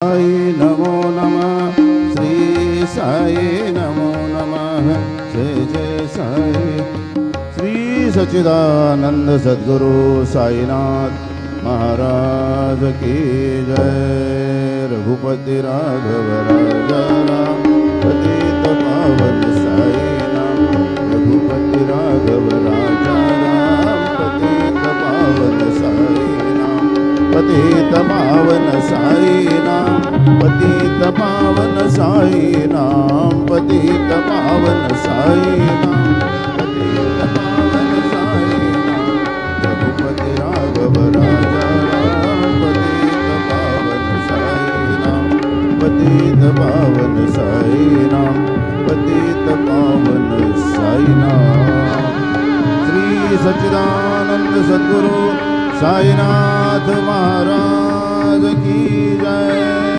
साई नमो नमः, श्री साई नमो नमः, जय जय साई। श्री सच्चिदानंद सद्गुरु साईनाथ महाराज की जय। रघुपति राघव राजा राम, पतित पावन साई नाम। रघुपति राघव राजा राम, पतित पावन साई नाम। पतित पावन साई नाम, पतित पावन साई नाम। पतित पावन साई नाम, पतित पावन साई नाम। रघुपति राघव राजा राम, पतित पावन साई नाम। पतित पावन साई नाम, पतित पावन साई नाम। श्री सच्चिदानंद सद्गुरु साईनाथ महाराज की जय।